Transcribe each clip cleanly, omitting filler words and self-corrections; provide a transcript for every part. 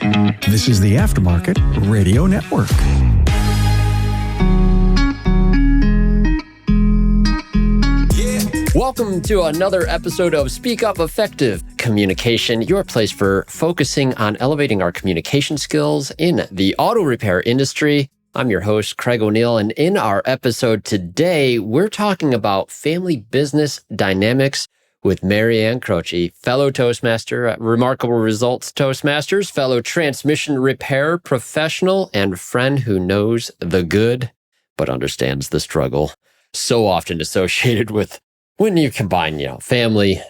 This is the Aftermarket Radio Network. Welcome to another episode of Speak Up Effective Communication, your place for focusing on elevating our communication skills in the auto repair industry. I'm your host, Craig O'Neill, and in our episode today, we're talking about family business dynamics with Maryann Croce, fellow Toastmaster at Remarkable Results Toastmasters, fellow transmission repair professional, and friend who knows the good but understands the struggle so often associated with when you combine, family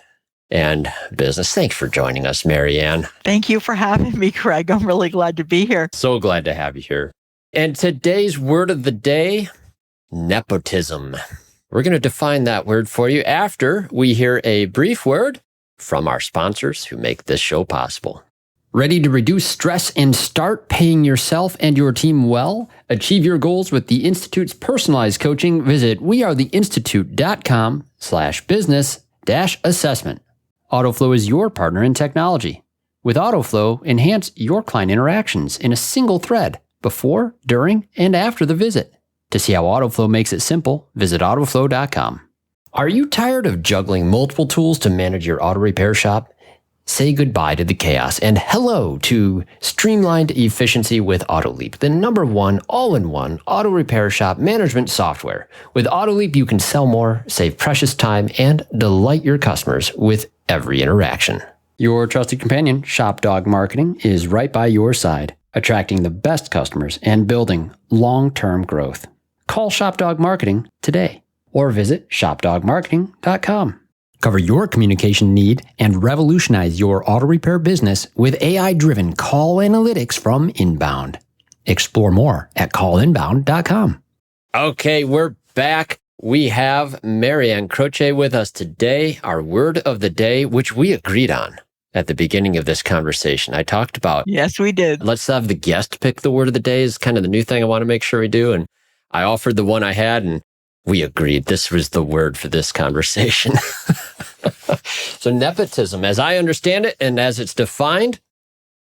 and business. Thanks for joining us, Maryann. Thank you for having me, Craig. I'm really glad to be here. So glad to have you here. And today's word of the day, nepotism. We're going to define that word for you after we hear a brief word from our sponsors who make this show possible. Ready to reduce stress and start paying yourself and your team well? Achieve your goals with the Institute's personalized coaching. Visit wearetheinstitute.com/business-assessment. AutoFlow is your partner in technology. With AutoFlow, enhance your client interactions in a single thread before, during, and after the visit. To see how AutoFlow makes it simple, visit AutoFlow.com. Are you tired of juggling multiple tools to manage your auto repair shop? Say goodbye to the chaos and hello to streamlined efficiency with AutoLeap, the #1 all-in-one auto repair shop management software. With AutoLeap, you can sell more, save precious time, and delight your customers with every interaction. Your trusted companion, ShopDog Marketing, is right by your side, attracting the best customers and building long-term growth. Call ShopDog Marketing today or visit shopdogmarketing.com. Cover your communication need and revolutionize your auto repair business with AI-driven call analytics from Inbound. Explore more at callinbound.com. Okay, we're back. We have Maryann Croce with us today, our word of the day, which we agreed on at the beginning of this conversation. I talked about... Yes, we did. Let's have the guest pick the word of the day is kind of the new thing I want to make sure we do. And I offered the one I had, and we agreed this was the word for this conversation. So nepotism, as I understand it and as it's defined,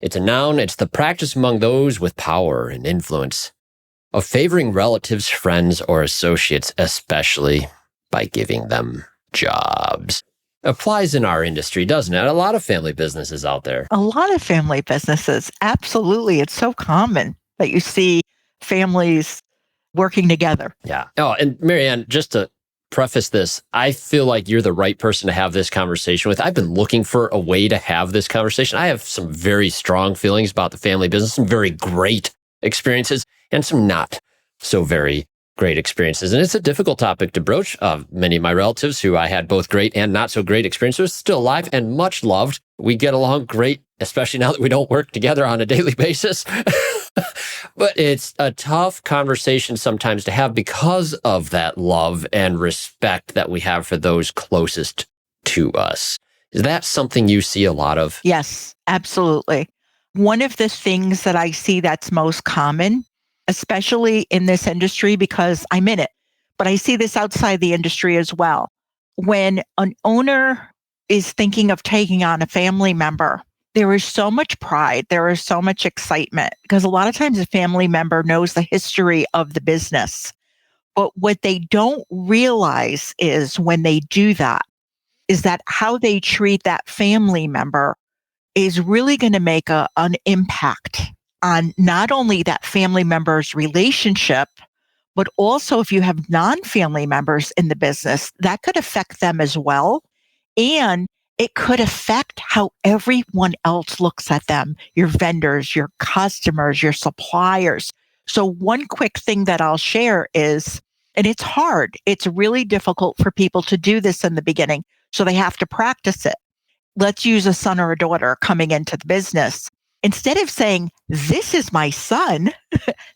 it's a noun. It's the practice among those with power and influence of favoring relatives, friends, or associates, especially by giving them jobs. Applies in our industry, doesn't it? A lot of family businesses out there. A lot of family businesses. Absolutely. It's so common that you see families working together. Yeah. Oh, and Maryann, just to preface this, I feel like you're the right person to have this conversation with. I've been looking for a way to have this conversation. I have some very strong feelings about the family business, some very great experiences, and some not so very great experiences. And it's a difficult topic to broach. Many of my relatives who I had both great and not so great experiences still alive and much loved. We get along great, especially now that we don't work together on a daily basis. But it's a tough conversation sometimes to have because of that love and respect that we have for those closest to us. Is that something you see a lot of? Yes, absolutely. One of the things that I see that's most common, especially in this industry because I'm in it, but I see this outside the industry as well. When an owner is thinking of taking on a family member, there is so much pride. There is so much excitement because a lot of times a family member knows the history of the business. But what they don't realize is when they do that, is that how they treat that family member is really going to make an impact on not only that family member's relationship, but also if you have non-family members in the business, that could affect them as well. And it could affect how everyone else looks at them, your vendors, your customers, your suppliers. So one quick thing that I'll share is, and it's hard, it's really difficult for people to do this in the beginning, so they have to practice it. Let's use a son or a daughter coming into the business. Instead of saying, this is my son,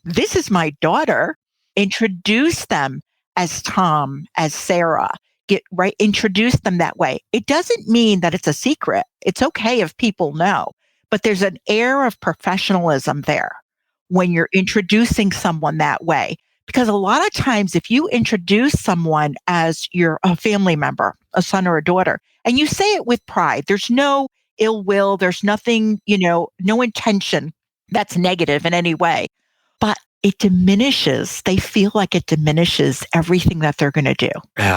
this is my daughter, introduce them as Tom, as Sarah. Introduce them that way. It doesn't mean that it's a secret. It's okay if people know, but there's an air of professionalism there when you're introducing someone that way. Because a lot of times, if you introduce someone as a family member, a son or a daughter, and you say it with pride, there's no ill will, there's nothing, no intention that's negative in any way. But they feel like it diminishes everything that they're going to do.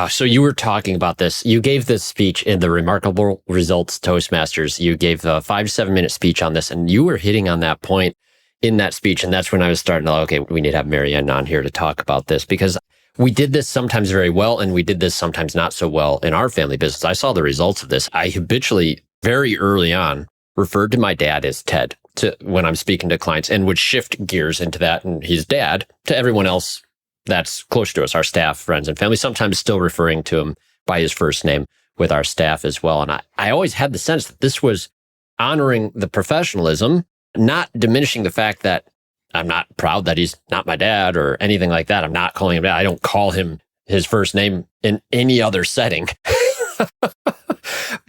So you were talking about this. You gave this speech in the Remarkable Results Toastmasters. You gave a 5 to 7 minute speech on this, and you were hitting on that point in that speech. And that's when I was starting to, okay, we need to have Maryann on here to talk about this, because we did this sometimes very well, and we did this sometimes not so well in our family business. I saw the results of this. I habitually, very early on, referred to my dad as Ted when I'm speaking to clients, and would shift gears into that and his dad to everyone else that's close to us, our staff, friends, and family, sometimes still referring to him by his first name with our staff as well. And I always had the sense that this was honoring the professionalism, not diminishing the fact that I'm not proud that he's not my dad or anything like that. I'm not calling him dad. I don't call him his first name in any other setting.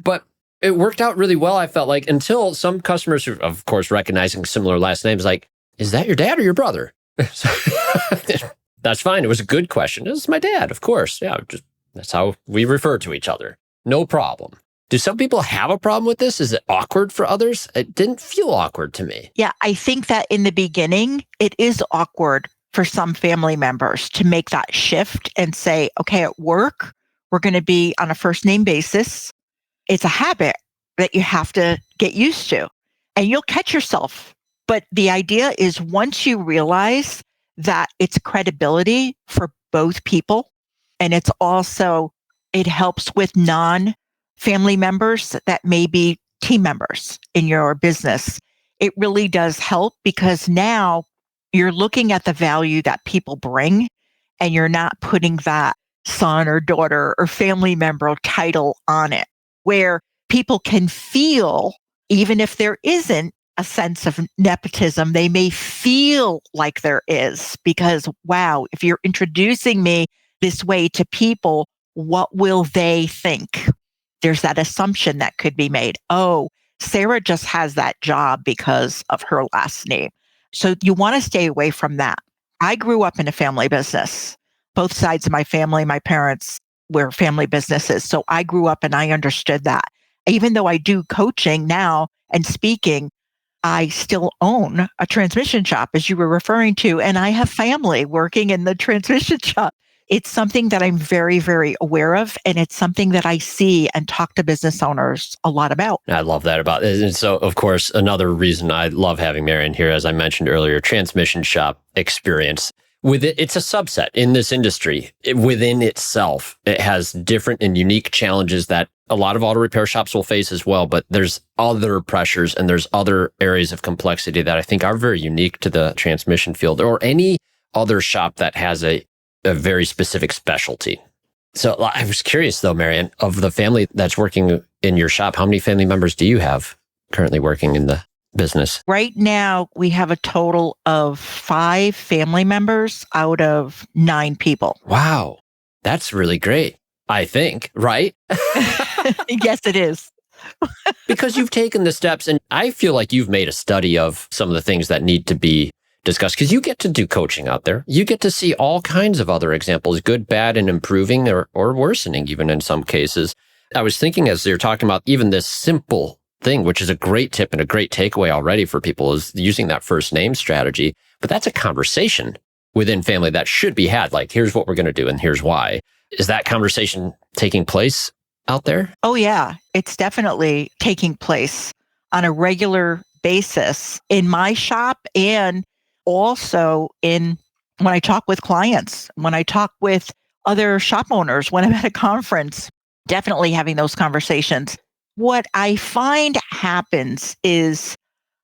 But it worked out really well, I felt like, until some customers who, of course, recognizing similar last names, like, is that your dad or your brother? That's fine. It was a good question. This is my dad, of course. Yeah, that's how we refer to each other. No problem. Do some people have a problem with this? Is it awkward for others? It didn't feel awkward to me. Yeah, I think that in the beginning, it is awkward for some family members to make that shift and say, okay, at work, we're going to be on a first name basis. It's a habit that you have to get used to, and you'll catch yourself. But the idea is, once you realize that it's credibility for both people, and it helps with non-family members that may be team members in your business. It really does help, because now you're looking at the value that people bring, and you're not putting that son or daughter or family member title on it, where people can feel, even if there isn't a sense of nepotism, they may feel like there is, because, wow, if you're introducing me this way to people, what will they think? There's that assumption that could be made. Oh, Sarah just has that job because of her last name. So you want to stay away from that. I grew up in a family business. Both sides of my family, my parents were family businesses. So I grew up and I understood that. Even though I do coaching now and speaking, I still own a transmission shop, as you were referring to, and I have family working in the transmission shop. It's something that I'm very, very aware of, and it's something that I see and talk to business owners a lot about. I love that about it. And so, of course, another reason I love having Maryann here, as I mentioned earlier, transmission shop experience. With it, it's a subset in this industry. Within itself, it has different and unique challenges that a lot of auto repair shops will face as well, but there's other pressures and there's other areas of complexity that I think are very unique to the transmission field, or any other shop that has a very specific specialty. So I was curious though, Maryann, of the family that's working in your shop, how many family members do you have currently working in the business? Right now, we have a total of 5 family members out of 9 people. Wow. That's really great, I think, right? Yes, it is. Because you've taken the steps, and I feel like you've made a study of some of the things that need to be discussed, because you get to do coaching out there. You get to see all kinds of other examples, good, bad, and improving or worsening even in some cases. I was thinking, as you're talking about even this simple thing, which is a great tip and a great takeaway already for people, is using that first name strategy. But that's a conversation within family that should be had. Like, here's what we're going to do and here's why. Is that conversation taking place out there? Oh, yeah. It's definitely taking place on a regular basis in my shop, and also when I talk with clients, when I talk with other shop owners, when I'm at a conference, definitely having those conversations. What I find happens is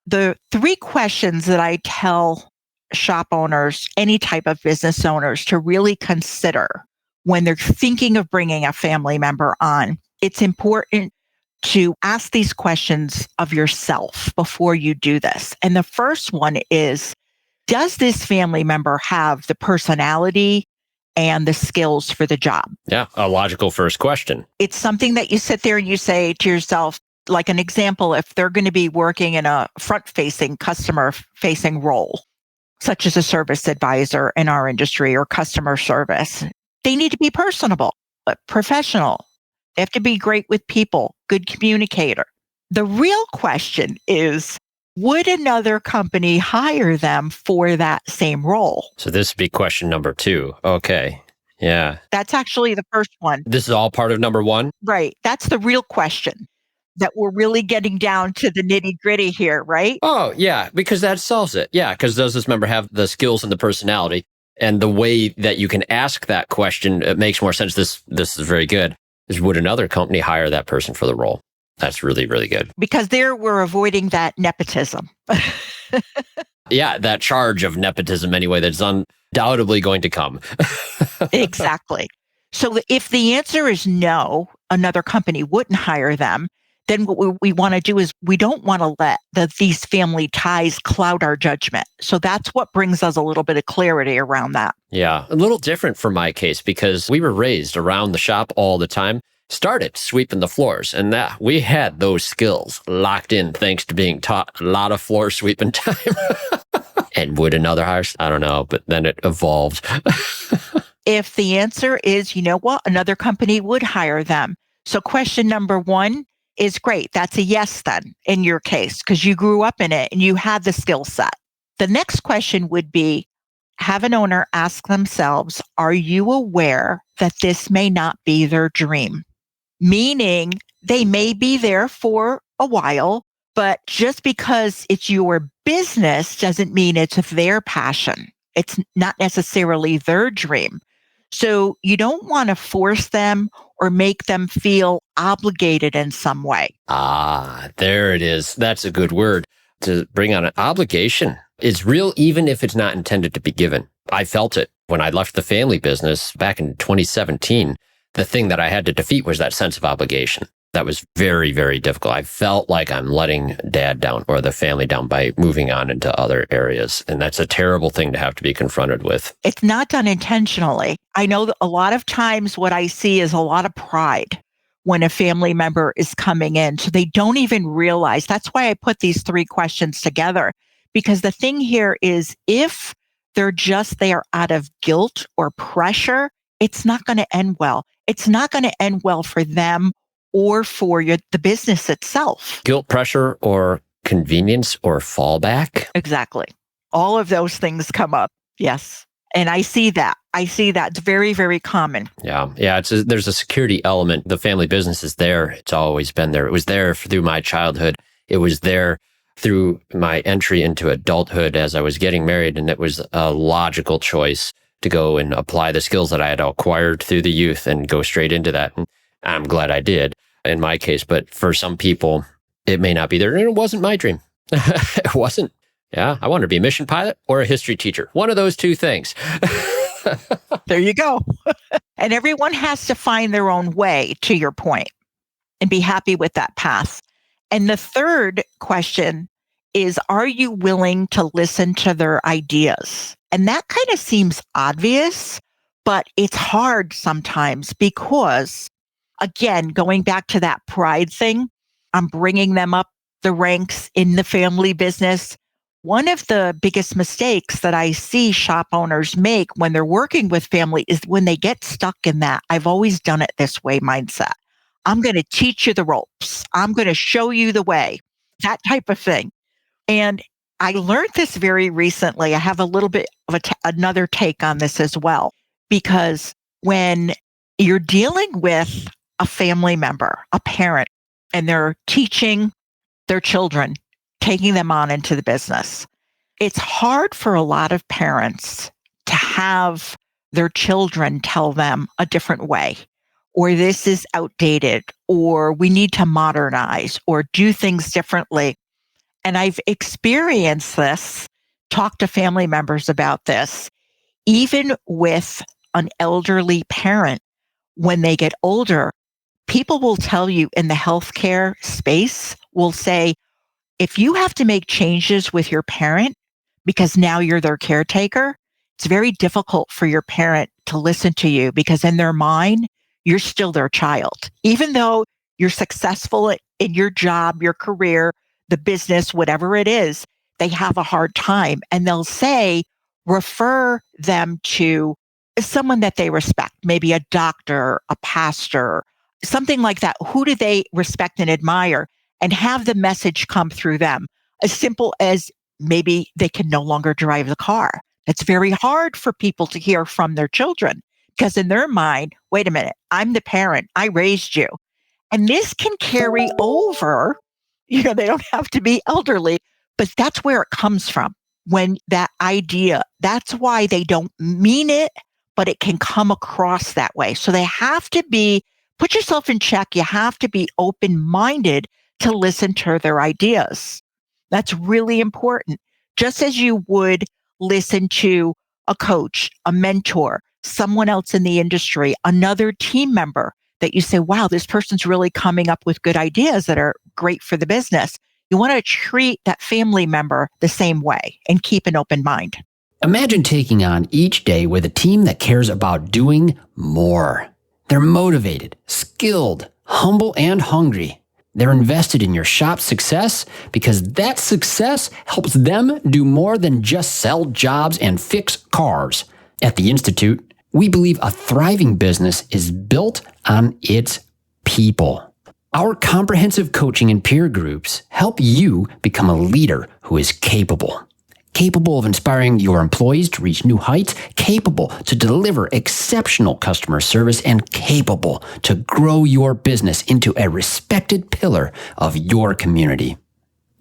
the 3 questions that I tell shop owners, any type of business owners, to really consider when they're thinking of bringing a family member on. It's important to ask these questions of yourself before you do this. And the first one is, does this family member have the personality and the skills for the job? Yeah, a logical first question. It's something that you sit there and you say to yourself, like an example, if they're going to be working in a front-facing, customer-facing role, such as a service advisor in our industry or customer service, they need to be personable, professional. They have to be great with people, good communicator. The real question is, would another company hire them for that same role? So this would be question number 2. Okay. Yeah. That's actually the first one. This is all part of number 1? Right. That's the real question that we're really getting down to the nitty gritty here, right? Oh, yeah, because that solves it. Yeah, because does this member have the skills and the personality? And the way that you can ask that question, it makes more sense. This is very good. Is would another company hire that person for the role? That's really, really good. Because there we're avoiding that nepotism. Yeah, that charge of nepotism anyway, that's undoubtedly going to come. Exactly. So if the answer is no, another company wouldn't hire them, then what we want to do is we don't want to let these family ties cloud our judgment. So that's what brings us a little bit of clarity around that. Yeah, a little different for my case because we were raised around the shop all the time, started sweeping the floors, and that we had those skills locked in thanks to being taught a lot of floor sweeping time. And would another hire? I don't know, but then it evolved. If the answer is, you know what, another company would hire them. So question number 1 is great. That's a yes then in your case, because you grew up in it and you had the skill set. The next question would be, have an owner ask themselves, are you aware that this may not be their dream? Meaning they may be there for a while, but just because it's your business doesn't mean it's their passion. It's not necessarily their dream. So you don't want to force them or make them feel obligated in some way. Ah, there it is. That's a good word. To bring on an obligation is real, even if it's not intended to be given. I felt it when I left the family business back in 2017. The thing that I had to defeat was that sense of obligation. That was very, very difficult. I felt like I'm letting dad down or the family down by moving on into other areas. And that's a terrible thing to have to be confronted with. It's not done intentionally. I know that a lot of times what I see is a lot of pride when a family member is coming in. So they don't even realize. That's why I put these 3 questions together. Because the thing here is if they're just there out of guilt or pressure, it's not going to end well. It's not going to end well for them or for the business itself. Guilt, pressure, or convenience or fallback. Exactly. All of those things come up. Yes. And I see that. It's very, very common. Yeah. There's a security element. The family business is there. It's always been there. It was there through my childhood. It was there through my entry into adulthood as I was getting married. And it was a logical choice to go and apply the skills that I had acquired through the youth and go straight into that. And I'm glad I did in my case. But for some people, it may not be there. And it wasn't my dream. It wasn't. Yeah. I wanted to be a mission pilot or a history teacher. One of those 2 things. There you go. And everyone has to find their own way, to your point, and be happy with that path. And the third question is, are you willing to listen to their ideas? And that kind of seems obvious, but it's hard sometimes because, again, going back to that pride thing, I'm bringing them up the ranks in the family business. One of the biggest mistakes that I see shop owners make when they're working with family is when they get stuck in that I've always done it this way mindset. I'm going to teach you the ropes. I'm going to show you the way, that type of thing. And I learned this very recently. I have a little bit of another take on this as well, because when you're dealing with a family member, a parent, and they're teaching their children, taking them on into the business, it's hard for a lot of parents to have their children tell them a different way, or this is outdated, or we need to modernize or do things differently. And I've experienced this, talked to family members about this, even with an elderly parent. When they get older, people will tell you in the healthcare space, will say, if you have to make changes with your parent because now you're their caretaker, it's very difficult for your parent to listen to you because in their mind, you're still their child. Even though you're successful in your job, your career, the business, whatever it is, they have a hard time. And they'll say, refer them to someone that they respect, maybe a doctor, a pastor, something like that. Who do they respect and admire? And have the message come through them. as simple as maybe they can no longer drive the car. It's very hard for people to hear from their children because in their mind, wait a minute, I'm the parent, I raised you. And this can carry over, they don't have to be elderly, but that's where it comes from. When that idea, that's why they don't mean it, but it can come across that way. So they have to put yourself in check. You have to be open-minded to listen to their ideas. That's really important. Just as you would listen to a coach, a mentor, someone else in the industry, another team member that you say, wow, this person's really coming up with good ideas that are great for the business. You want to treat that family member the same way and keep an open mind. Imagine taking on each day with a team that cares about doing more. They're motivated, skilled, humble, and hungry. They're invested in your shop's success because that success helps them do more than just sell jobs and fix cars. At the Institute, we believe a thriving business is built on its people. Our comprehensive coaching and peer groups help you become a leader who is capable of inspiring your employees to reach new heights, capable to deliver exceptional customer service, and capable to grow your business into a respected pillar of your community.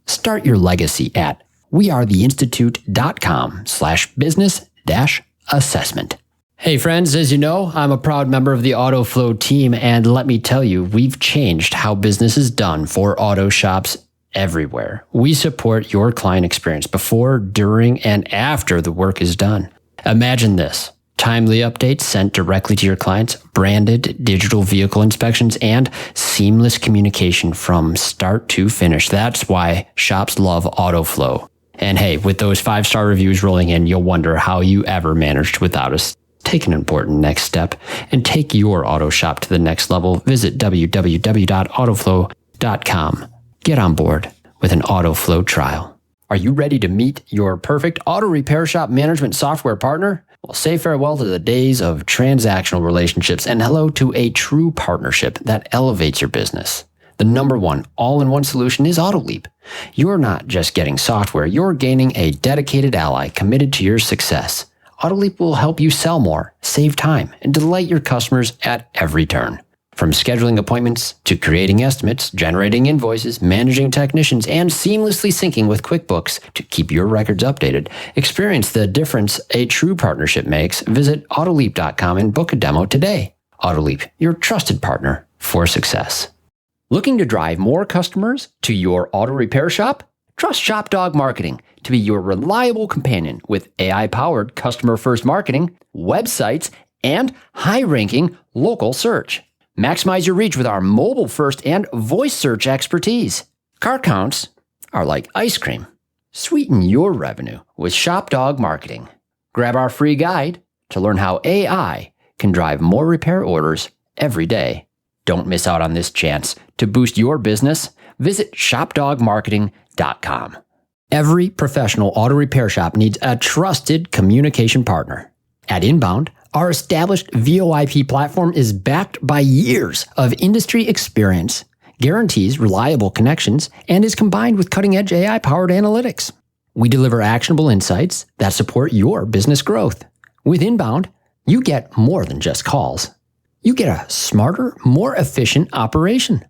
Start your legacy at wearetheinstitute.com/business-assessment. Hey friends, as you know, I'm a proud member of the AutoFlow team, and let me tell you, we've changed how business is done for auto shops everywhere. We support your client experience before, during, and after the work is done. Imagine this: timely updates sent directly to your clients, branded digital vehicle inspections, and seamless communication from start to finish. That's why shops love AutoFlow. And hey, with those 5-star reviews rolling in, you'll wonder how you ever managed without us. Take an important next step and take your auto shop to the next level. Visit www.autoflow.com. Get on board with an AutoFlow trial. Are you ready to meet your perfect auto repair shop management software partner? Well, say farewell to the days of transactional relationships and hello to a true partnership that elevates your business. The number one all-in-one solution is AutoLeap. You're not just getting software, you're gaining a dedicated ally committed to your success. AutoLeap will help you sell more, save time, and delight your customers at every turn. From scheduling appointments to creating estimates, generating invoices, managing technicians, and seamlessly syncing with QuickBooks to keep your records updated. Experience the difference a true partnership makes. Visit AutoLeap.com and book a demo today. AutoLeap, your trusted partner for success. Looking to drive more customers to your auto repair shop? Trust ShopDog Marketing to be your reliable companion with AI-powered customer-first marketing, websites, and high-ranking local search. Maximize your reach with our mobile-first and voice search expertise. Car counts are like ice cream. Sweeten your revenue with ShopDog Marketing. Grab our free guide to learn how AI can drive more repair orders every day. Don't miss out on this chance to boost your business. Visit shopdogmarketing.com. Every professional auto repair shop needs a trusted communication partner. At Inbound, our established VoIP platform is backed by years of industry experience, guarantees reliable connections, and is combined with cutting-edge AI-powered analytics. We deliver actionable insights that support your business growth. With Inbound, you get more than just calls. You get a smarter, more efficient operation.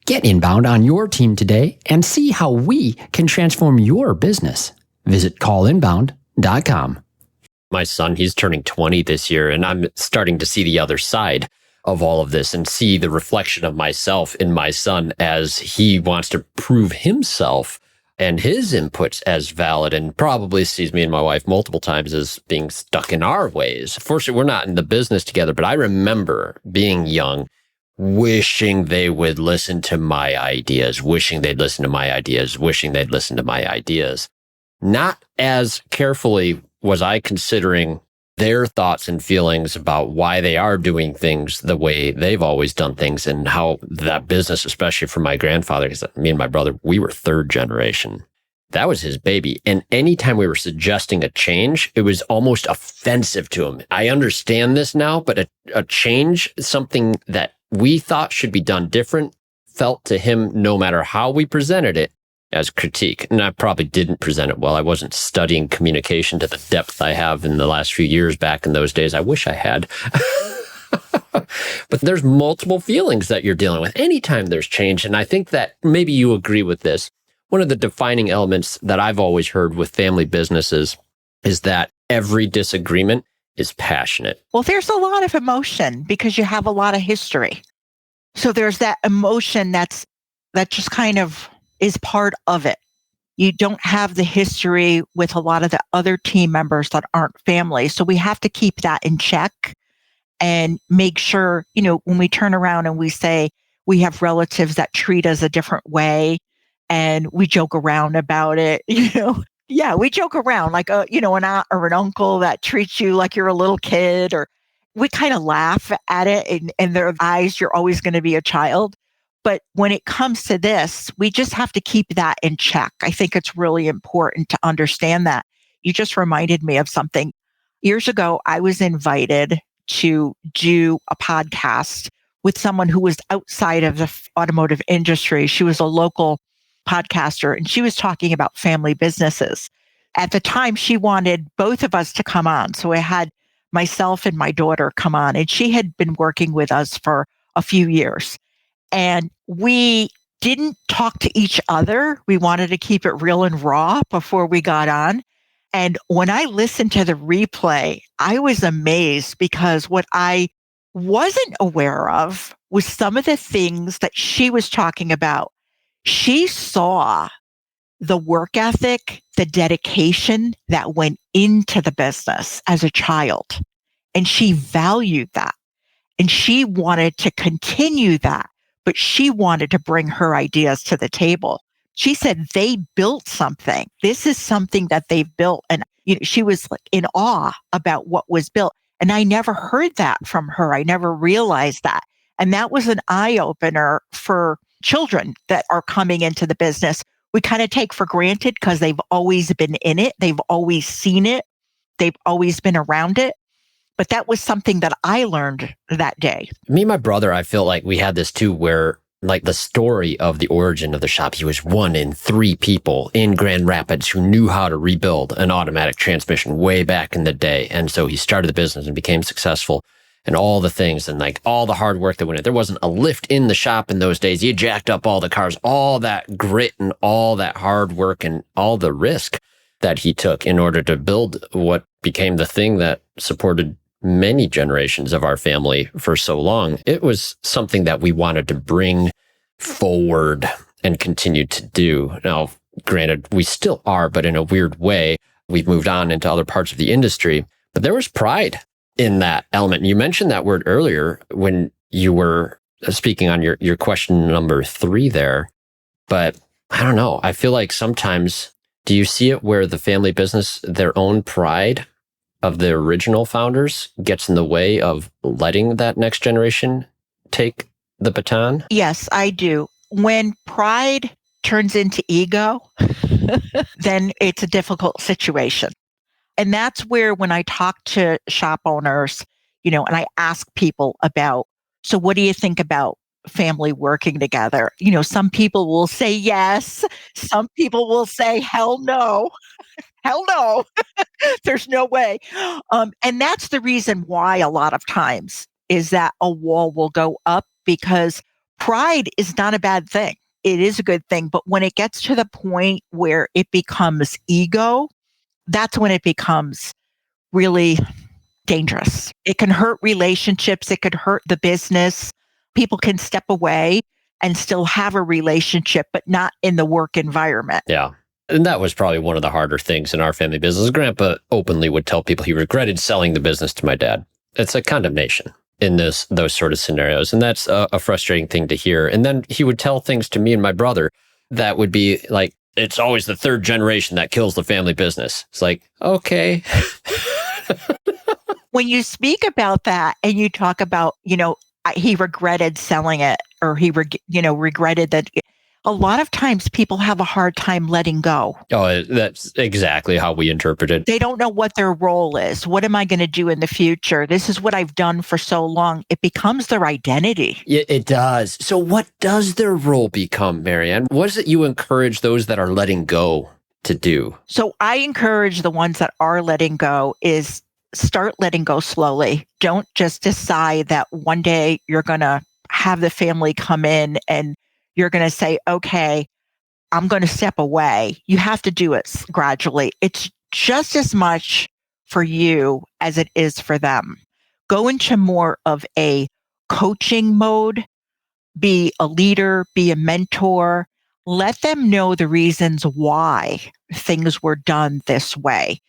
Get Inbound on your team today and see how we can transform your business. Visit callinbound.com. My son, he's turning 20 this year, and I'm starting to see the other side of all of this and see the reflection of myself in my son as he wants to prove himself and his inputs as valid, and probably sees me and my wife multiple times as being stuck in our ways. Fortunately, we're not in the business together, but I remember being young, wishing they would listen to my ideas, wishing they'd listen to my ideas, wishing they'd listen to my ideas. Not as carefully was I considering their thoughts and feelings about why they are doing things the way they've always done things, and how that business, especially for my grandfather, because me and my brother, we were third generation. That was his baby. And anytime we were suggesting a change, it was almost offensive to him. I understand this now, but a change, something that we thought should be done different, felt to him, no matter how we presented it, as critique. And I probably didn't present it well. I wasn't studying communication to the depth I have in the last few years. Back in those days, I wish I had. But there's multiple feelings that you're dealing with anytime there's change. And I think that maybe you agree with this. One of the defining elements that I've always heard with family businesses is that every disagreement is passionate. Well, there's a lot of emotion because you have a lot of history. So there's that emotion that just kind of is part of it. You don't have the history with a lot of the other team members that aren't family. So we have to keep that in check and make sure, when we turn around and we say we have relatives that treat us a different way and we joke around about it, Yeah, we joke around like, an aunt or an uncle that treats you like you're a little kid, or we kind of laugh at it. And in their eyes, you're always going to be a child. But when it comes to this, we just have to keep that in check. I think it's really important to understand that. You just reminded me of something. Years ago, I was invited to do a podcast with someone who was outside of the automotive industry. She was a local podcaster, and she was talking about family businesses. At the time, she wanted both of us to come on. So I had myself and my daughter come on, and she had been working with us for a few years. And we didn't talk to each other. We wanted to keep it real and raw before we got on. And when I listened to the replay, I was amazed because what I wasn't aware of was some of the things that she was talking about. She saw the work ethic, the dedication that went into the business as a child. And she valued that. And she wanted to continue that, but she wanted to bring her ideas to the table. She said they built something. This is something that they've built. And she was like in awe about what was built. And I never heard that from her. I never realized that. And that was an eye opener for children that are coming into the business. We kind of take for granted because they've always been in it. They've always seen it. They've always been around it. But that was something that I learned that day. Me and my brother, I feel like we had this too, where like the story of the origin of the shop, he was one in 3 people in Grand Rapids who knew how to rebuild an automatic transmission way back in the day. And so he started the business and became successful, and all the things and like all the hard work that went in. There wasn't a lift in the shop in those days. You jacked up all the cars, all that grit and all that hard work and all the risk that he took in order to build what became the thing that supported many generations of our family for so long. It was something that we wanted to bring forward and continue to do. Now, granted, we still are, but in a weird way, we've moved on into other parts of the industry. But there was pride in that element. And you mentioned that word earlier when you were speaking on your question number 3 there. But I don't know. I feel like sometimes, do you see it where the family business, their own pride of the original founders gets in the way of letting that next generation take the baton? Yes, I do. When pride turns into ego, then it's a difficult situation. And that's where when I talk to shop owners, and I ask people about, so what do you think about family working together? Some people will say yes. Some people will say, hell no. Hell no. There's no way. And that's the reason why a lot of times is that a wall will go up, because pride is not a bad thing. It is a good thing. But when it gets to the point where it becomes ego, that's when it becomes really dangerous. It can hurt relationships. It could hurt the business. People can step away and still have a relationship, but not in the work environment. Yeah. And that was probably one of the harder things in our family business. Grandpa openly would tell people he regretted selling the business to my dad. It's a condemnation in those sort of scenarios. And that's a frustrating thing to hear. And then he would tell things to me and my brother that would be like, it's always the 3rd generation that kills the family business. It's like, okay. When you speak about that and you talk about, he regretted selling it, or he regretted that. a lot of times people have a hard time letting go. Oh, that's exactly how we interpret it. They don't know what their role is. What am I going to do in the future? This is what I've done for so long. It becomes their identity. It does. So what does their role become, Maryann? What is it you encourage those that are letting go to do? So I encourage the ones that are letting go is start letting go slowly. Don't just decide that one day you're going to have the family come in and you're going to say, okay, I'm going to step away. You have to do it gradually. It's just as much for you as it is for them. Go into more of a coaching mode, be a leader, be a mentor. Let them know the reasons why things were done this way.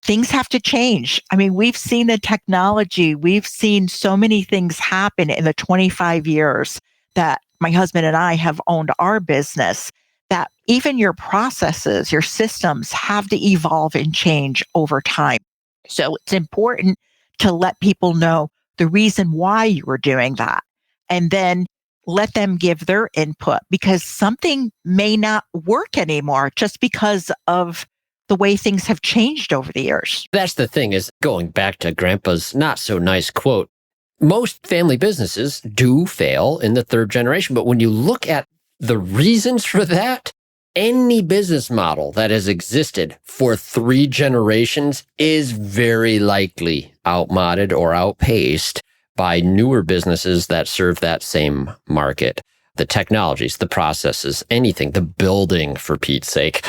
Things have to change. I mean, we've seen the technology. We've seen so many things happen in the 25 years that my husband and I have owned our business, that even your processes, your systems have to evolve and change over time. So it's important to let people know the reason why you were doing that, and then let them give their input, because something may not work anymore just because of the way things have changed over the years. That's the thing, is going back to Grandpa's not so nice quote. Most family businesses do fail in the third generation, but when you look at the reasons for that, any business model that has existed for 3 generations is very likely outmoded or outpaced by newer businesses that serve that same market. The technologies, the processes, anything, the building, for Pete's sake.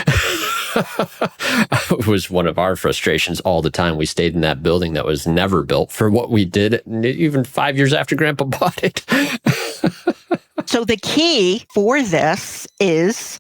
Was one of our frustrations all the time. We stayed in that building that was never built for what we did, even 5 years after Grandpa bought it. So the key for this is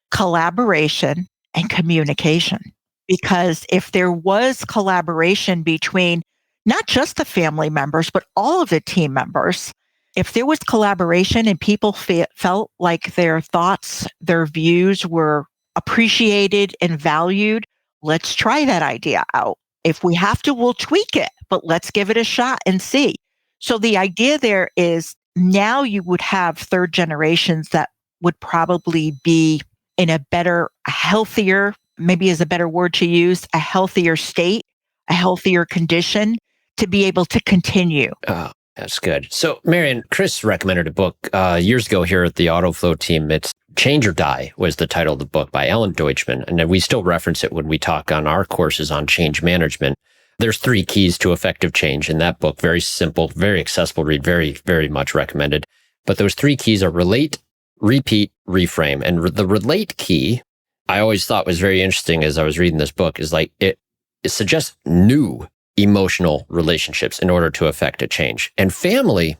collaboration and communication. Because if there was collaboration between not just the family members, but all of the team members, if there was collaboration and people felt like their thoughts, their views were appreciated and valued, let's try that idea out. If we have to, we'll tweak it, but let's give it a shot and see. So the idea there is now you would have third generations that would probably be in a better, a healthier, maybe is a better word to use, a healthier state, a healthier condition to be able to continue. Oh, that's good. So Maryann, Chris recommended a book years ago here at the AutoFlow team. It's Change or Die was the title of the book by Alan Deutschman. And we still reference it when we talk on our courses on change management. There's 3 keys to effective change in that book. Very simple, very accessible read, very, very much recommended. But those 3 keys are relate, repeat, reframe. And the relate key, I always thought was very interesting as I was reading this book, is like it suggests new emotional relationships in order to effect a change. And family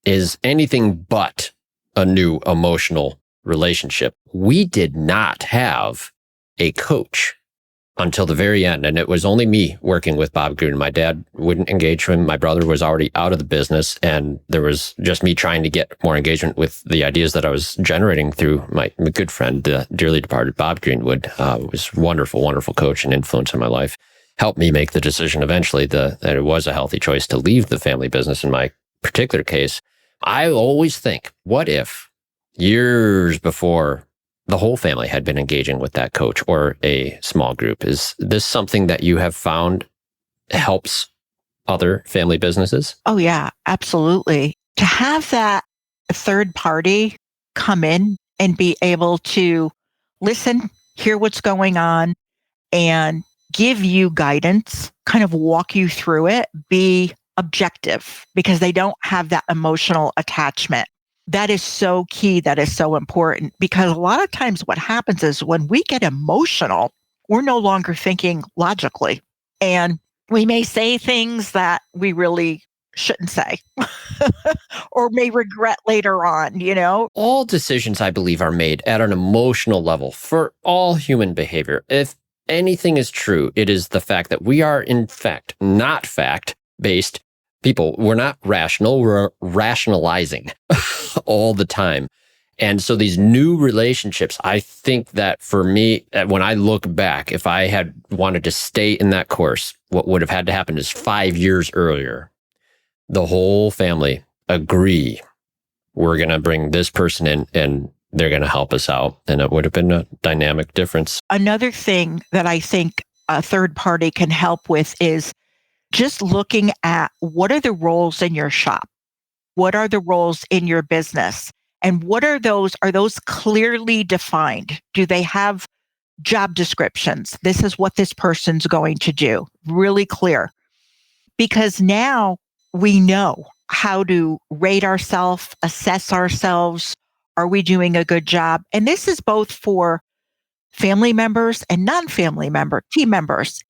is anything but a new emotional relationship. We did not have a coach until the very end. And it was only me working with Bob Green. My dad wouldn't engage him. My brother was already out of the business. And there was just me trying to get more engagement with the ideas that I was generating through my good friend, the dearly departed Bob Greenwood. Was a wonderful, wonderful coach and influence in my life. Helped me make the decision eventually that it was a healthy choice to leave the family business in my particular case. I always think, what if years before the whole family had been engaging with that coach or a small group? Is this something that you have found helps other family businesses? Oh, yeah, absolutely. To have that third party come in and be able to listen, hear what's going on, and give you guidance, kind of walk you through it, be objective, because they don't have that emotional attachment. That is so key. That is so important, because a lot of times what happens is when we get emotional, we're no longer thinking logically. And we may say things that we really shouldn't say or may regret later on, you know? All decisions, I believe, are made at an emotional level for all human behavior. If anything is true, it is the fact that we are, in fact, not fact-based people. We're not rational. We're rationalizing all the time. And so these new relationships, I think that for me, when I look back, if I had wanted to stay in that course, what would have had to happen is 5 years earlier, the whole family agree, we're going to bring this person in and they're going to help us out. And it would have been a dynamic difference. Another thing that I think a third party can help with is just looking at what are the roles in your shop? What are the roles in your business? And what are those clearly defined? Do they have job descriptions? This is what this person's going to do. Really clear. Because now we know how to rate ourselves, assess ourselves. Are we doing a good job? And this is both for family members and non-family team members.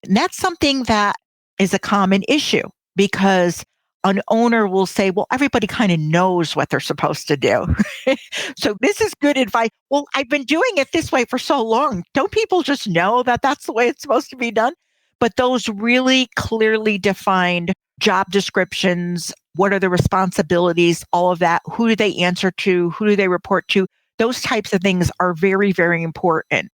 And that's something that is a common issue because an owner will say, well, everybody kind of knows what they're supposed to do. So this is good advice. Well, I've been doing it this way for so long. Don't people just know that that's the way it's supposed to be done? But those really clearly defined job descriptions, what are the responsibilities, all of that, who do they answer to, who do they report to? Those types of things are very, very important.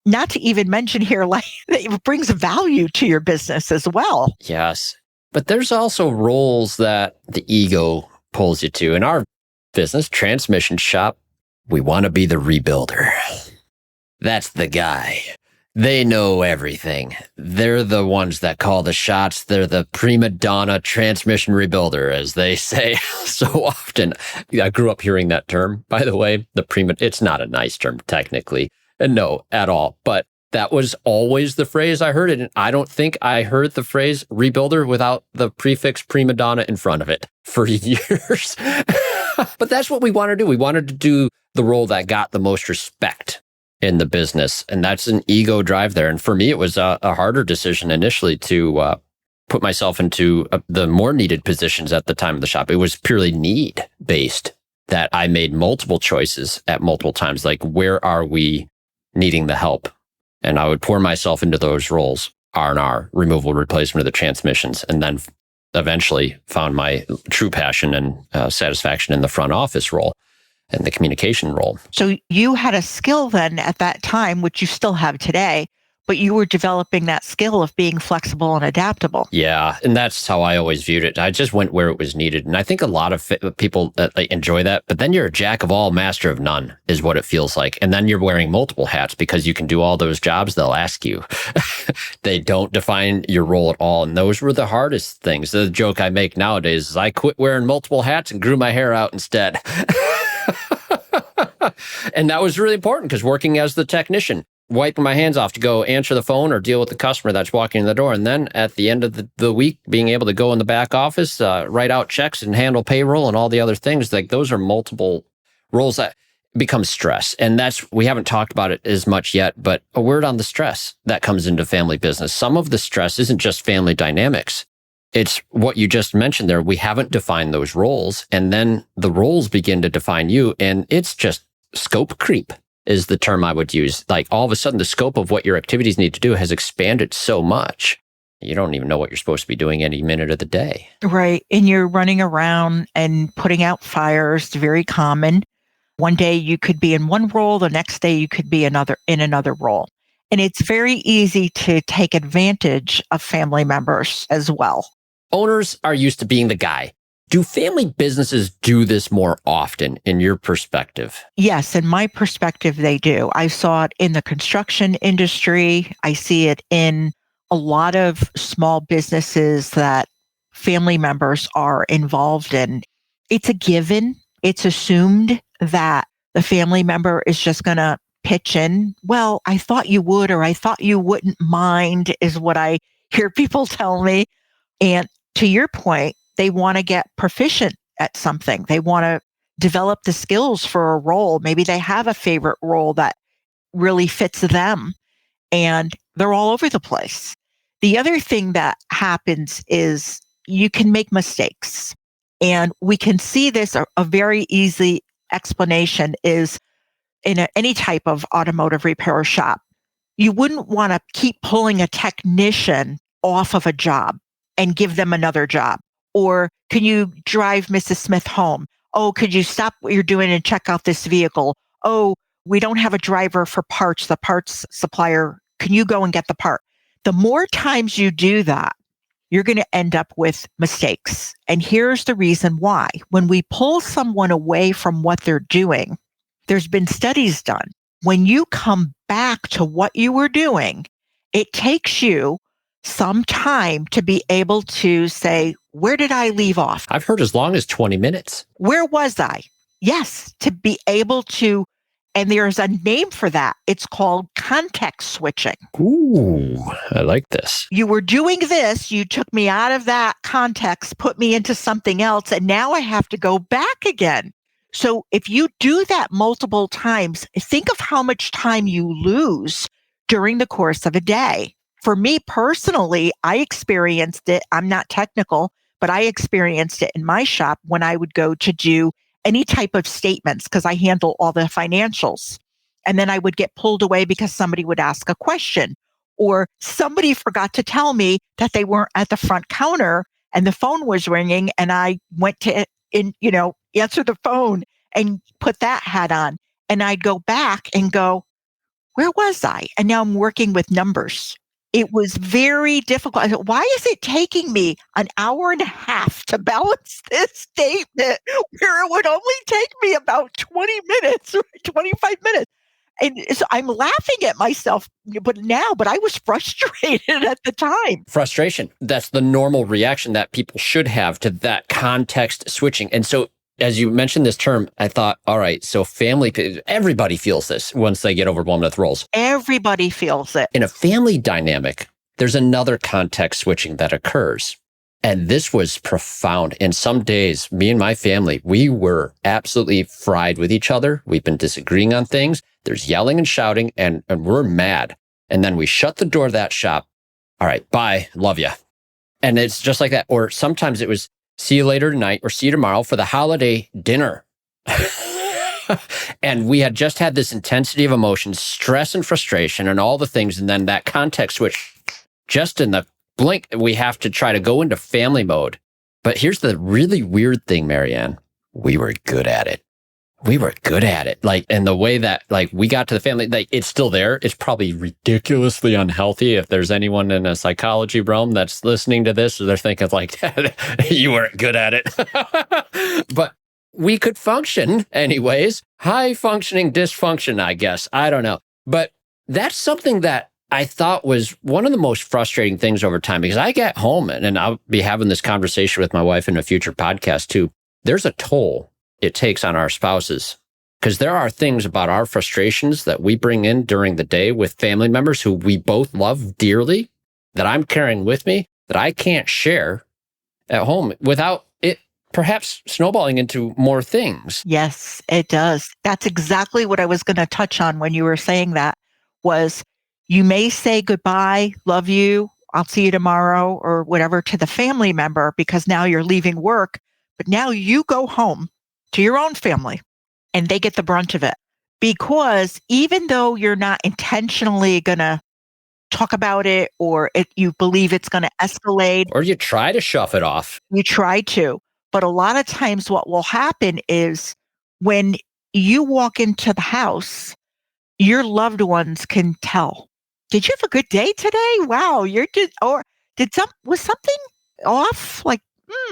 Not to even mention here, like it brings value to your business as well. Yes. But there's also roles that the ego pulls you to. In our business, transmission shop, we want to be the rebuilder. That's the guy. They know everything. They're the ones that call the shots. They're the prima donna transmission rebuilder, as they say so often. I grew up hearing that term, by the way. It's not a nice term, technically. And no, at all. But that was always the phrase I heard it. And I don't think I heard the phrase rebuilder without the prefix prima donna in front of it for years. But that's what we wanted to do. We wanted to do the role that got the most respect in the business. And that's an ego drive there. And for me, it was a harder decision initially to put myself into the more needed positions at the time of the shop. It was purely need based that I made multiple choices at multiple times. Like, where are we needing the help? And I would pour myself into those roles, R&R, removal, replacement of the transmissions, and then eventually found my true passion and satisfaction in the front office role and the communication role. So you had a skill then at that time, which you still have today, but you were developing that skill of being flexible and adaptable. Yeah, and that's how I always viewed it. I just went where it was needed. And I think a lot of people enjoy that. But then you're a jack of all, master of none is what it feels like. And then you're wearing multiple hats because you can do all those jobs they'll ask you. They don't define your role at all. And those were the hardest things. The joke I make nowadays is I quit wearing multiple hats and grew my hair out instead. And that was really important because working as the technician, wiping my hands off to go answer the phone or deal with the customer that's walking in the door. And then at the end of the week, being able to go in the back office, write out checks and handle payroll and all the other things. Like, those are multiple roles that become stress. And we haven't talked about it as much yet, but a word on the stress that comes into family business. Some of the stress isn't just family dynamics. It's what you just mentioned there. We haven't defined those roles, and then the roles begin to define you, and it's just scope creep is the term I would use. Like, all of a sudden, the scope of what your activities need to do has expanded so much. You don't even know what you're supposed to be doing any minute of the day. Right. And you're running around and putting out fires. It's very common. One day you could be in one role, the next day you could be in another role. And it's very easy to take advantage of family members as well. Owners are used to being the guy. Do family businesses do this more often in your perspective? Yes, in my perspective, they do. I saw it in the construction industry. I see it in a lot of small businesses that family members are involved in. It's a given. It's assumed that the family member is just going to pitch in. Well, I thought you would, or I thought you wouldn't mind, is what I hear people tell me. And to your point, they want to get proficient at something. They want to develop the skills for a role. Maybe they have a favorite role that really fits them, and they're all over the place. The other thing that happens is you can make mistakes. And we can see this, a very easy explanation is in any type of automotive repair shop. You wouldn't want to keep pulling a technician off of a job and give them another job. Or can you drive Mrs. Smith home? Oh, could you stop what you're doing and check out this vehicle? Oh, we don't have a driver for parts. The parts supplier, can you go and get the part? The more times you do that, you're going to end up with mistakes. And here's the reason why. When we pull someone away from what they're doing, there's been studies done. When you come back to what you were doing, it takes you some time to be able to say, where did I leave off? I've heard as long as 20 minutes. Where was I? Yes, to be able to, and there's a name for that. It's called context switching. Ooh, I like this. You were doing this, you took me out of that context, put me into something else, and now I have to go back again. So if you do that multiple times, think of how much time you lose during the course of a day. For me personally, I experienced it. I'm not technical, but I experienced it in my shop when I would go to do any type of statements because I handle all the financials. And then I would get pulled away because somebody would ask a question or somebody forgot to tell me that they weren't at the front counter and the phone was ringing and I went to, answer the phone and put that hat on. And I'd go back and go, where was I? And now I'm working with numbers. It was very difficult. I thought, why is it taking me an hour and a half to balance this statement where it would only take me about 20 minutes or 25 minutes? And so I'm laughing at myself, but I was frustrated at the time. Frustration. That's the normal reaction that people should have to that context switching. And so as you mentioned this term, I thought, all right, so everybody feels this once they get overwhelmed with roles. Everybody feels it. In a family dynamic, there's another context switching that occurs. And this was profound. And some days, me and my family, we were absolutely fried with each other. We've been disagreeing on things. There's yelling and shouting, and we're mad. And then we shut the door of that shop. All right, bye, love ya. And it's just like that. Or sometimes it was, see you later tonight or see you tomorrow for the holiday dinner. And we had just had this intensity of emotion, stress and frustration and all the things. And then that context switch, just in the blink, we have to try to go into family mode. But here's the really weird thing, Maryann. We were good at it. We were good at it. Like, in the way that, like, we got to the family, like, it's still there. It's probably ridiculously unhealthy. If there's anyone in a psychology realm that's listening to this, they're thinking like, you weren't good at it. But we could function anyways. High functioning dysfunction, I guess. I don't know. But that's something that I thought was one of the most frustrating things over time, because I get home and I'll be having this conversation with my wife in a future podcast too. There's a toll it takes on our spouses, because there are things about our frustrations that we bring in during the day with family members who we both love dearly that I'm carrying with me that I can't share at home without it perhaps snowballing into more things. Yes, it does. That's exactly what I was going to touch on when you were saying that. Was you may say goodbye, love you, I'll see you tomorrow or whatever to the family member because now you're leaving work, but now you go home to your own family and they get the brunt of it. Because even though you're not intentionally going to talk about it or you believe it's going to escalate. Or you try to shove it off. You try to. But a lot of times what will happen is when you walk into the house, your loved ones can tell. Did you have a good day today? Wow, was something off? Like,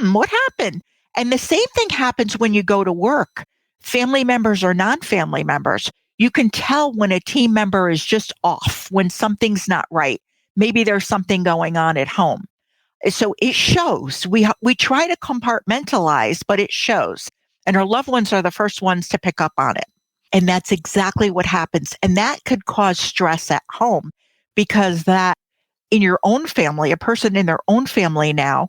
what happened? And the same thing happens when you go to work. Family members or non-family members, you can tell when a team member is just off, when something's not right. Maybe there's something going on at home. So it shows. We try to compartmentalize, but it shows. And our loved ones are the first ones to pick up on it. And that's exactly what happens. And that could cause stress at home because that in your own family, a person in their own family now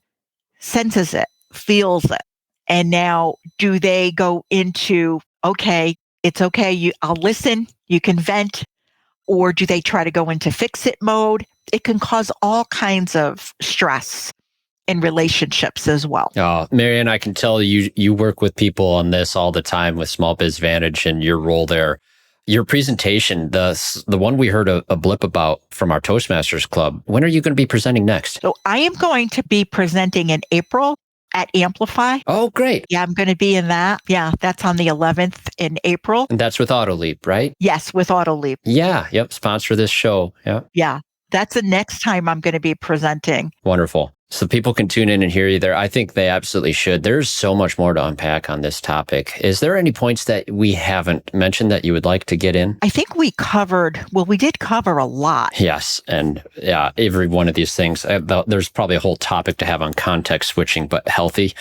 senses it, feels it. And now do they go into, okay, it's okay, I'll listen, you can vent, or do they try to go into fix it mode? It can cause all kinds of stress in relationships as well. Oh, Maryann, I can tell you work with people on this all the time with Small Biz Vantage and your role there. Your presentation, the one we heard a blip about from our Toastmasters Club, when are you going to be presenting next? So I am going to be presenting in April at Amplify. Oh, great. Yeah, I'm going to be in that. Yeah, that's on the 11th in April. And that's with AutoLeap, right? Yes, with AutoLeap. Yeah, yep, sponsor this show. Yeah. Yeah, that's the next time I'm going to be presenting. Wonderful. So people can tune in and hear you there. I think they absolutely should. There's so much more to unpack on this topic. Is there any points that we haven't mentioned that you would like to get in? I think we did cover a lot. Yes. And yeah, every one of these things, there's probably a whole topic to have on context switching, but healthy.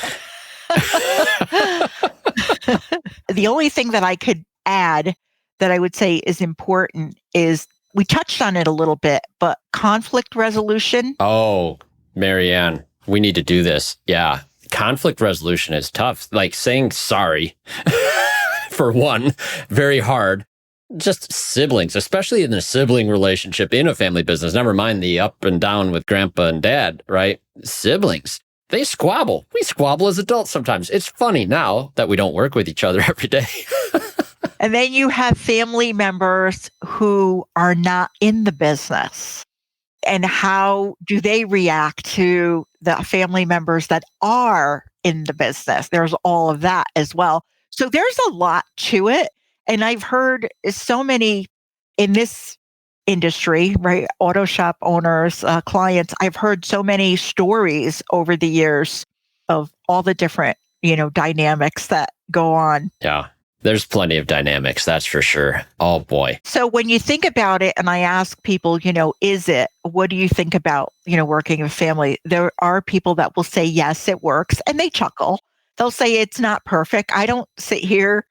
The only thing that I could add that I would say is important is we touched on it a little bit, but conflict resolution. Oh, Maryann, we need to do this. Yeah. Conflict resolution is tough. Like saying sorry, for one, very hard. Just siblings, especially in a sibling relationship in a family business, never mind the up and down with grandpa and dad, right? Siblings, they squabble. We squabble as adults sometimes. It's funny now that we don't work with each other every day. And then you have family members who are not in the business. And how do they react to the family members that are in the business? There's all of that as well. So there's a lot to it. And I've heard so many in this industry, right? Auto shop owners, clients, I've heard so many stories over the years of all the different, dynamics that go on. Yeah. There's plenty of dynamics, that's for sure. Oh boy. So when you think about it, and I ask people, what do you think about, working with family? There are people that will say, yes, it works. And they chuckle. They'll say it's not perfect. I don't sit here,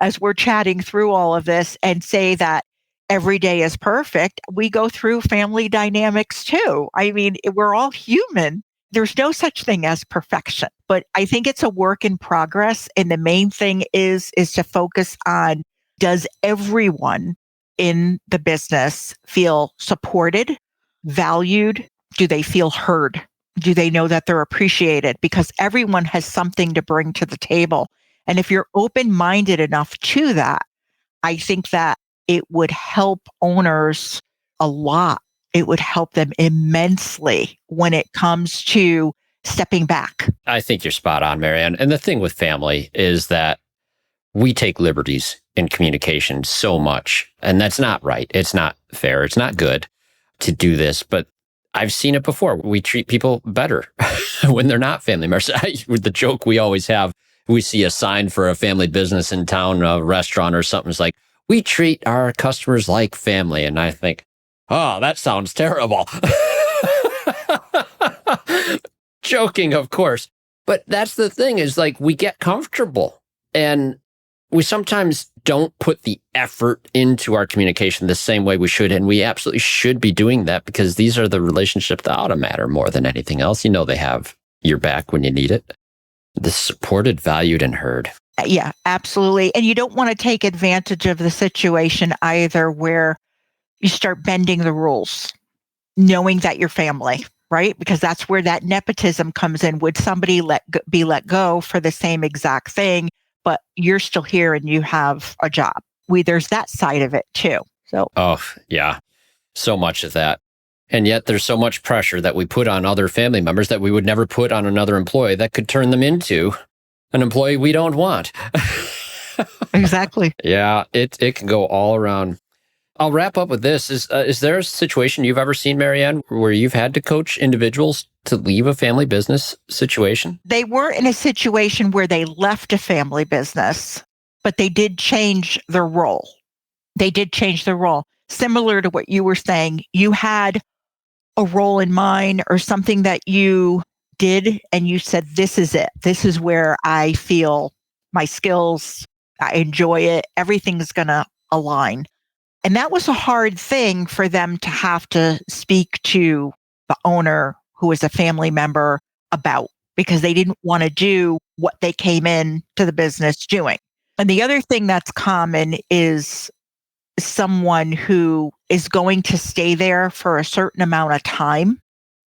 as we're chatting through all of this and say that every day is perfect. We go through family dynamics too. I mean, we're all human. There's no such thing as perfection, but I think it's a work in progress. And the main thing is to focus on, does everyone in the business feel supported, valued? Do they feel heard? Do they know that they're appreciated? Because everyone has something to bring to the table. And if you're open-minded enough to that, I think that it would help owners a lot. It would help them immensely when it comes to stepping back. I think you're spot on, Maryann. And the thing with family is that we take liberties in communication so much, and that's not right. It's not fair. It's not good to do this, but I've seen it before. We treat people better when they're not family members. With the joke we always have, we see a sign for a family business in town, a restaurant or something. It's like, we treat our customers like family. And I think, oh, that sounds terrible. Joking, of course. But that's the thing is like we get comfortable and we sometimes don't put the effort into our communication the same way we should. And we absolutely should be doing that because these are the relationships that ought to matter more than anything else. They have your back when you need it. The supported, valued, and heard. Yeah, absolutely. And you don't want to take advantage of the situation either where you start bending the rules, knowing that you're family, right? Because that's where that nepotism comes in. Would somebody be let go for the same exact thing, but you're still here and you have a job? There's that side of it too. So, oh, yeah, so much of that. And yet there's so much pressure that we put on other family members that we would never put on another employee that could turn them into an employee we don't want. Exactly. Yeah, it can go all around. I'll wrap up with this. Is there a situation you've ever seen, Maryann, where you've had to coach individuals to leave a family business situation? They were in a situation where they left a family business, but they did change their role. Similar to what you were saying, you had a role in mind or something that you did and you said, this is it. This is where I feel my skills, I enjoy it. Everything's going to align. And that was a hard thing for them to have to speak to the owner who was a family member about, because they didn't want to do what they came in to the business doing. And the other thing that's common is someone who is going to stay there for a certain amount of time,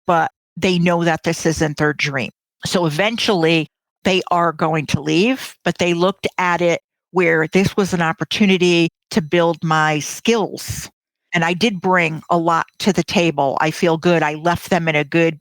but they know that this isn't their dream. So eventually they are going to leave, but they looked at it where this was an opportunity to build my skills. And I did bring a lot to the table. I feel good. I left them in a good,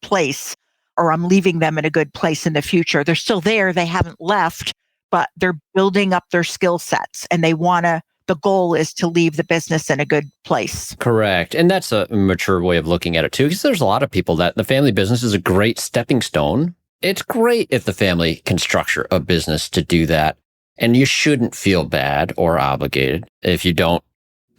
place, or I'm leaving them in a good place in the future. They're still there. They haven't left, but they're building up their skill sets and they want to the goal is to leave the business in a good place. Correct. And that's a mature way of looking at it too, because there's a lot of people that the family business is a great stepping stone. It's great if the family can structure a business to do that. And you shouldn't feel bad or obligated if you don't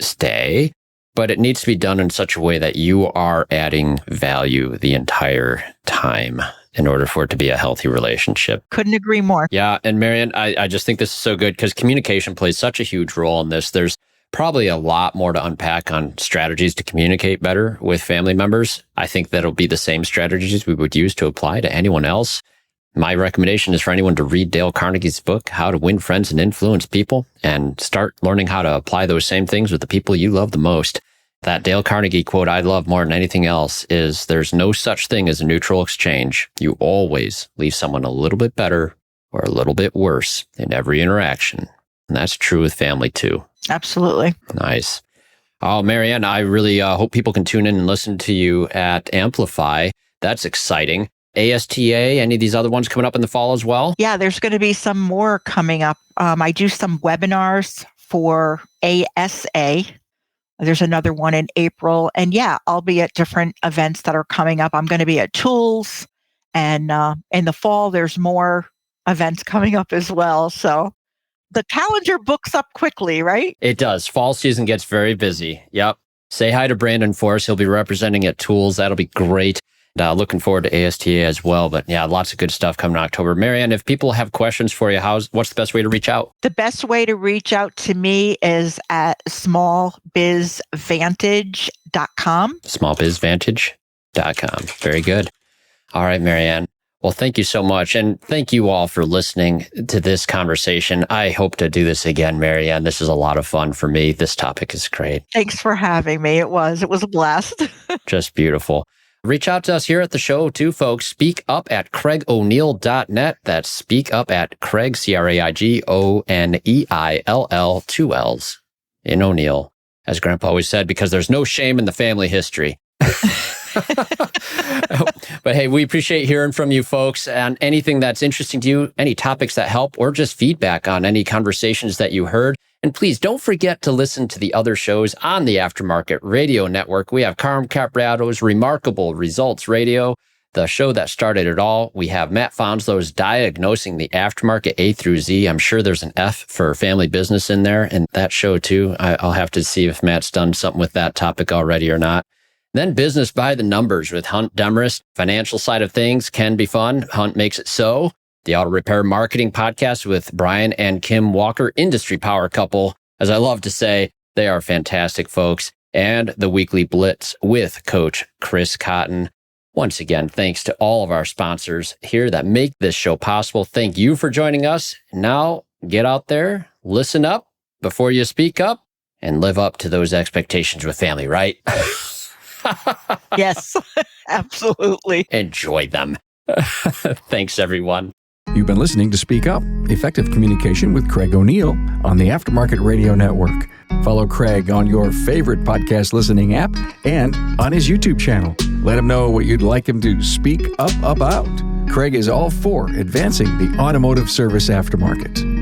stay, but it needs to be done in such a way that you are adding value the entire time in order for it to be a healthy relationship. Couldn't agree more. Yeah. And Maryann, I just think this is so good because communication plays such a huge role in this. There's probably a lot more to unpack on strategies to communicate better with family members. I think that'll be the same strategies we would use to apply to anyone else. My recommendation is for anyone to read Dale Carnegie's book, How to Win Friends and Influence People, and start learning how to apply those same things with the people you love the most. That Dale Carnegie quote I love more than anything else is, there's no such thing as a neutral exchange. You always leave someone a little bit better or a little bit worse in every interaction. And that's true with family too. Absolutely. Nice. Oh, Maryann, I really hope people can tune in and listen to you at Amplify. That's exciting. ASTA, any of these other ones coming up in the fall as well? Yeah, there's going to be some more coming up. I do some webinars for ASA. There's another one in April. And yeah, I'll be at different events that are coming up. I'm going to be at Tools. And in the fall, there's more events coming up as well. So the calendar books up quickly, right? It does. Fall season gets very busy. Yep. Say hi to Brandon for us. He'll be representing at Tools. That'll be great. Looking forward to ASTA as well. But yeah, lots of good stuff coming in October. Maryann, if people have questions for you, what's the best way to reach out? The best way to reach out to me is at smallbizvantage.com. Smallbizvantage.com. Very good. All right, Maryann. Well, thank you so much. And thank you all for listening to this conversation. I hope to do this again, Maryann. This is a lot of fun for me. This topic is great. Thanks for having me. It was a blast. Just beautiful. Reach out to us here at the show too, folks. Speak up at CraigO'Neill.net. That's speak up at Craig, CraigO'Neill, 2 L's in O'Neill, as Grandpa always said, because there's no shame in the family history. But hey, we appreciate hearing from you folks and anything that's interesting to you, any topics that help, or just feedback on any conversations that you heard. And please don't forget to listen to the other shows on the Aftermarket Radio Network. We have Carm Capriato's Remarkable Results Radio, the show that started it all. We have Matt Fonslow's Diagnosing the Aftermarket A through Z. I'm sure there's an F for family business in there and that show too. I'll have to see if Matt's done something with that topic already or not. Then Business by the Numbers with Hunt Demarest. Financial side of things can be fun. Hunt makes it so. The Auto Repair Marketing Podcast with Brian and Kim Walker, industry power couple. As I love to say, they are fantastic folks. And the Weekly Blitz with Coach Chris Cotton. Once again, thanks to all of our sponsors here that make this show possible. Thank you for joining us. Now, get out there, listen up before you speak up, and live up to those expectations with family, right? Yes, absolutely. Enjoy them. Thanks, everyone. You've been listening to Speak Up, Effective Communication with Craig O'Neill on the Aftermarket Radio Network. Follow Craig on your favorite podcast listening app and on his YouTube channel. Let him know what you'd like him to speak up about. Craig is all for advancing the automotive service aftermarket.